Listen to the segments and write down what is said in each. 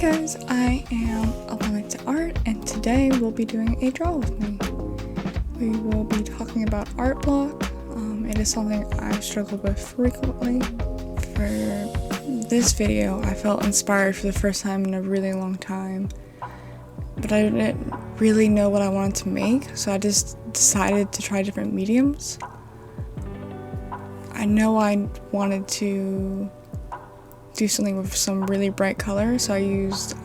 guys, I am Alana to Art, and today we'll be doing a draw with me. We will be talking about art block. It is something I've struggled with frequently. For this video, I felt inspired for the first time in a really long time, but I didn't really know what I wanted to make, so I just decided to try different mediums. I know I wanted to do something with some really bright colors, so I used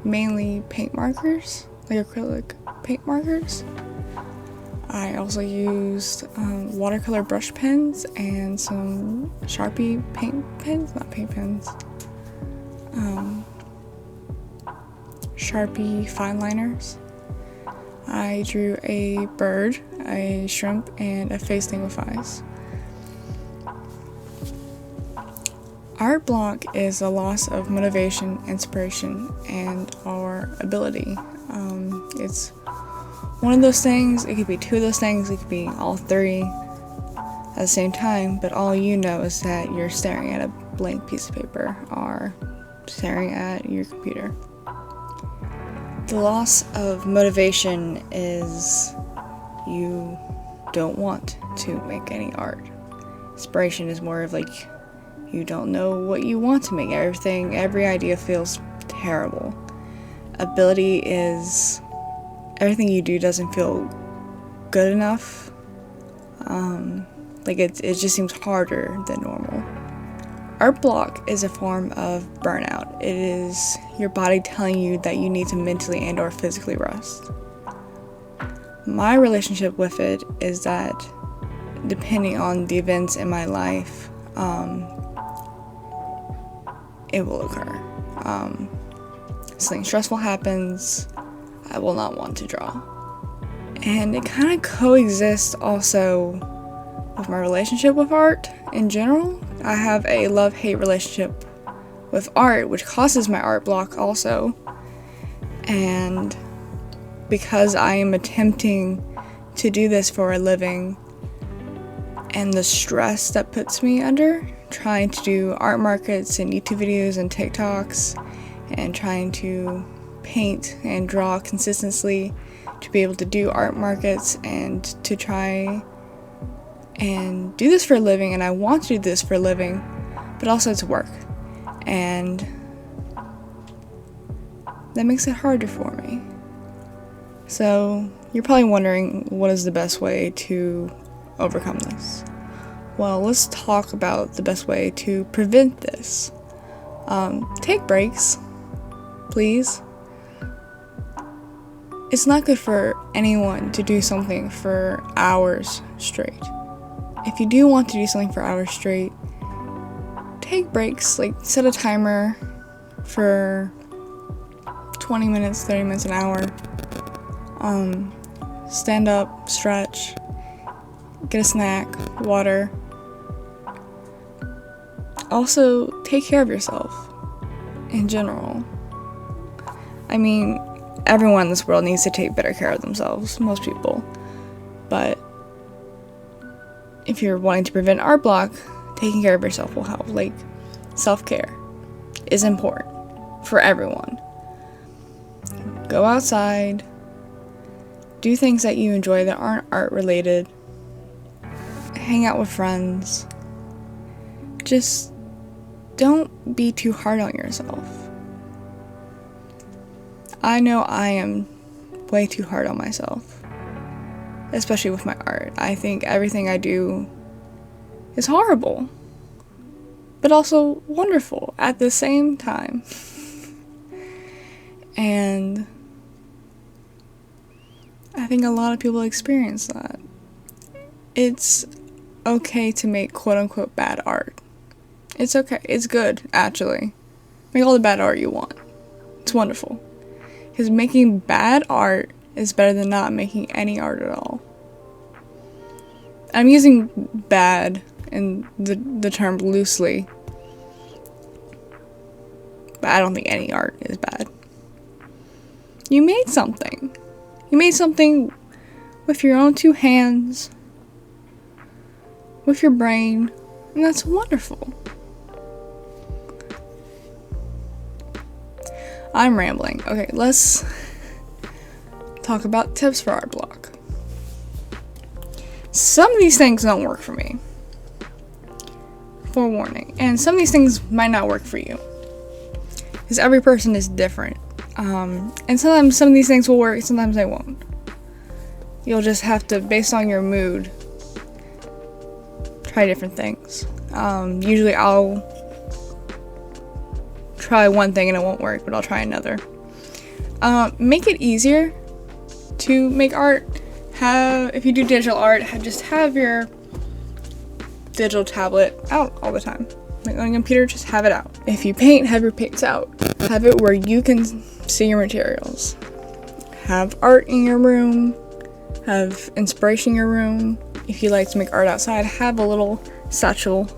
mainly paint markers, like acrylic paint markers. I also used watercolor brush pens and some Sharpie Sharpie fine liners. I drew a bird, a shrimp, and a face thing with eyes. Art block is a loss of motivation, inspiration, and our ability. It's one of those things, it could be two of those things, it could be all three at the same time, but all you know is that you're staring at a blank piece of paper or staring at your computer. The loss of motivation is you don't want to make any art. Inspiration is more of like you don't know what you want to make. Every idea feels terrible. Ability is everything you do doesn't feel good enough. It just seems harder than normal. Art block is a form of burnout. It is your body telling you that you need to mentally and or physically rest. My relationship with it is that depending on the events in my life, it will occur. Something stressful happens, I will not want to draw. And it kind of coexists also with my relationship with art in general. I have a love-hate relationship with art, which causes my art block also. And because I am attempting to do this for a living, and the stress that puts me under, trying to do art markets and YouTube videos and TikToks, and trying to paint and draw consistently to be able to do art markets and to try and do this for a living, and I want to do this for a living, but also it's work, and that makes it harder for me. So you're probably wondering, what is the best way to overcome this? Well, let's talk about the best way to prevent this. Take breaks, please. It's not good for anyone to do something for hours straight. If you do want to do something for hours straight, take breaks, like set a timer for 20 minutes, 30 minutes, an hour. Stand up, stretch, get a snack, water. Also, take care of yourself in general. I mean, everyone in this world needs to take better care of themselves, most people. But if you're wanting to prevent art block, taking care of yourself will help. Like, self-care is important for everyone. Go outside, do things that you enjoy that aren't art related, hang out with friends. Just don't be too hard on yourself. I know I am way too hard on myself, especially with my art. I think everything I do is horrible, but also wonderful at the same time. And I think a lot of people experience that. It's okay to make quote-unquote bad art. It's okay. It's good, actually. Make all the bad art you want. It's wonderful. Because making bad art is better than not making any art at all. I'm using bad in the term loosely, but I don't think any art is bad. You made something. You made something with your own two hands, with your brain, and that's wonderful. I'm rambling. Okay, let's talk about tips for art block. Some of these things don't work for me. Forewarning. And some of these things might not work for you, because every person is different. And sometimes some of these things will work, sometimes they won't. You'll just have to, based on your mood, try different things. Usually I'll try one thing and it won't work, but I'll try another. Make it easier to make art. If you do digital art, just have your digital tablet out all the time. Like on your computer, just have it out. If you paint, have your paints out. Have it where you can see your materials. Have art in your room. Have inspiration in your room. If you like to make art outside, have a little satchel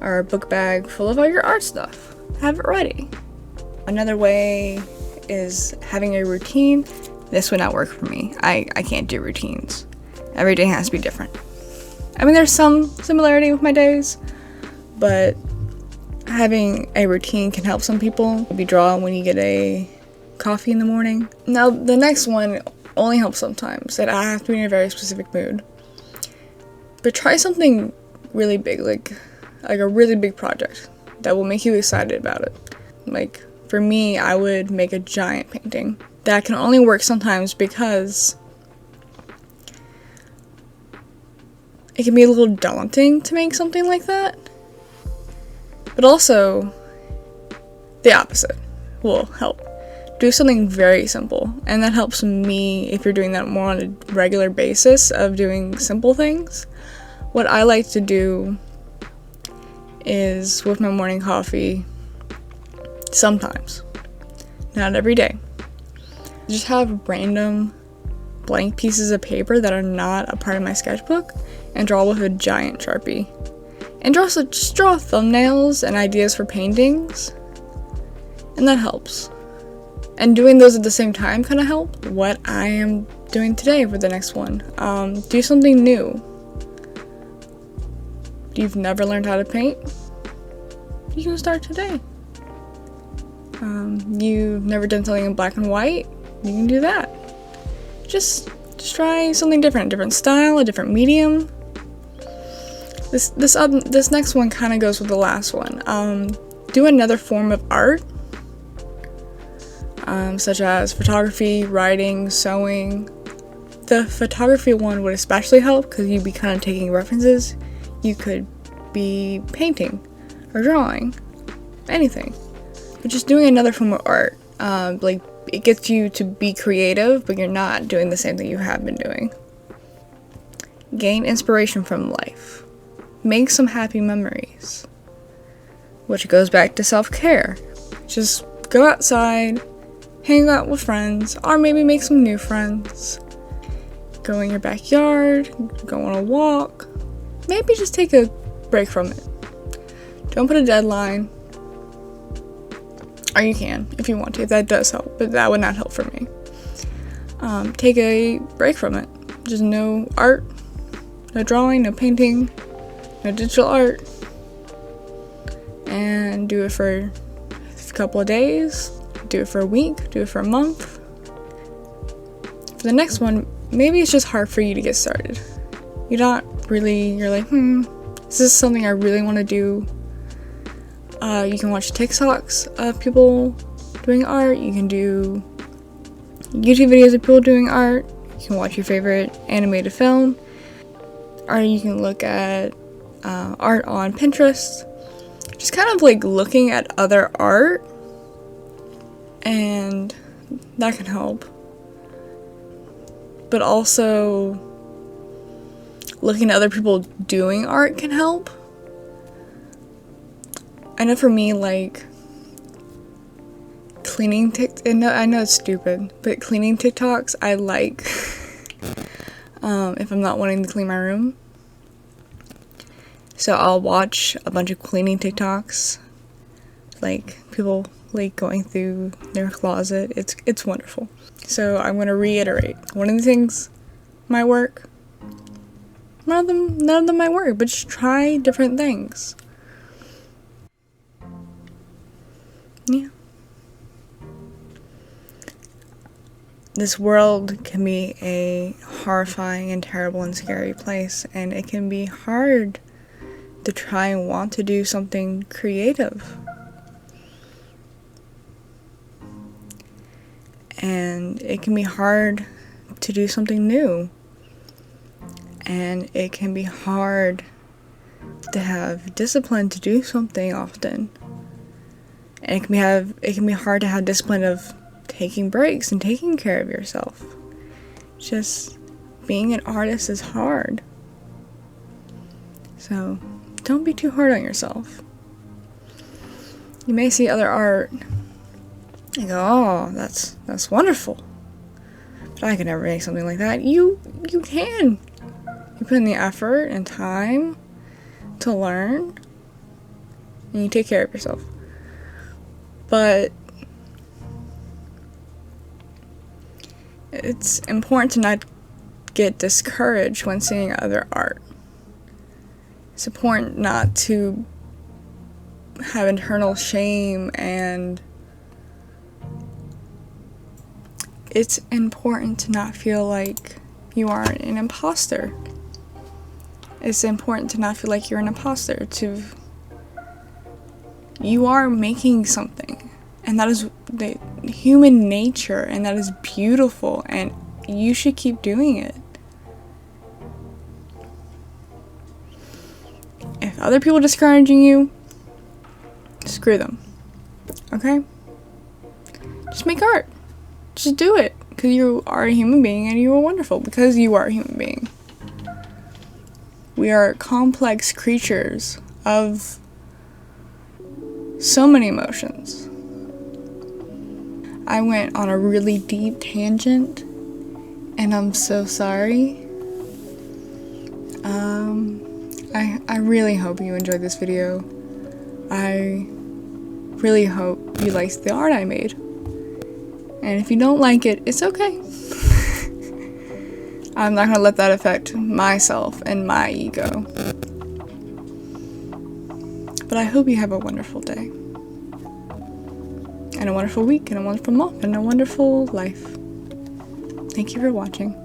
or a book bag full of all your art stuff. Have it ready. Another way is having a routine. This would not work for me. I can't do routines. Every day has to be different. I mean, there's some similarity with my days, but having a routine can help some people. Maybe draw when you get a coffee in the morning. Now, the next one only helps sometimes, that I have to be in a very specific mood. But try something really big, like a really big project that will make you excited about it. Like, for me, I would make a giant painting. That can only work sometimes because it can be a little daunting to make something like that. But also, the opposite will help. Do something very simple. And that helps me if you're doing that more on a regular basis of doing simple things. What I like to do is with my morning coffee, sometimes, not every day, just have random blank pieces of paper that are not a part of my sketchbook and draw with a giant Sharpie. And just draw thumbnails and ideas for paintings, and that helps. And doing those at the same time kind of help. What I am doing today for the next one. Do something new. You've never learned how to paint? You can start today. You've never done something in black and white? You can do that. Just try something different, a different style, a different medium. This next one kind of goes with the last one. Do another form of art, such as photography, writing, sewing. The photography one would especially help because you'd be kind of taking references. You could be painting or drawing, anything. But just doing another form of art, like it gets you to be creative, but you're not doing the same thing you have been doing. Gain inspiration from life. Make some happy memories, which goes back to self-care. Just go outside, hang out with friends, or maybe make some new friends. Go in your backyard, go on a walk. Maybe just take a break from it. Don't put a deadline. Or you can, if you want to. That does help, but that would not help for me. Take a break from it. Just no art, no drawing, no painting, no digital art. And do it for a couple of days. Do it for a week. Do it for a month. For the next one, maybe it's just hard for you to get started. You're like, is this something I really want to do? You can watch TikToks of people doing art. You can do YouTube videos of people doing art. You can watch your favorite animated film. Or you can look at art on Pinterest. Just kind of like looking at other art. And that can help. But also looking at other people doing art can help. I know for me, like, cleaning I know it's stupid, but cleaning TikToks I like if I'm not wanting to clean my room. So I'll watch a bunch of cleaning TikToks, like people like going through their closet. It's wonderful. So I'm going to reiterate. One of the things might work. None of them might work, but just try different things. Yeah. this world can be a horrifying and terrible and scary place, and it can be hard to try and want to do something creative. And it can be hard to do something new. And it can be hard to have discipline to do something often. And it can be hard to have discipline of taking breaks and taking care of yourself. Just being an artist is hard. So don't be too hard on yourself. You may see other art and go, oh, that's wonderful. But I could never make something like that. You can. You put in the effort and time to learn, and you take care of yourself. But it's important to not get discouraged when seeing other art. It's important not to have internal shame, and it's important to not feel like you are an imposter. It's important to not feel like you're an imposter. You are making something, and that is the human nature, and that is beautiful, and you should keep doing it. If other people are discouraging you, screw them. Okay? Just make art. Just do it. Because you are a human being and you are wonderful. Because you are a human being. We are complex creatures of so many emotions. I went on a really deep tangent, and I'm so sorry. I really hope you enjoyed this video. I really hope you liked the art I made. And if you don't like it, it's okay. I'm not gonna let that affect myself and my ego. But I hope you have a wonderful day. And a wonderful week, and a wonderful month, and a wonderful life. Thank you for watching.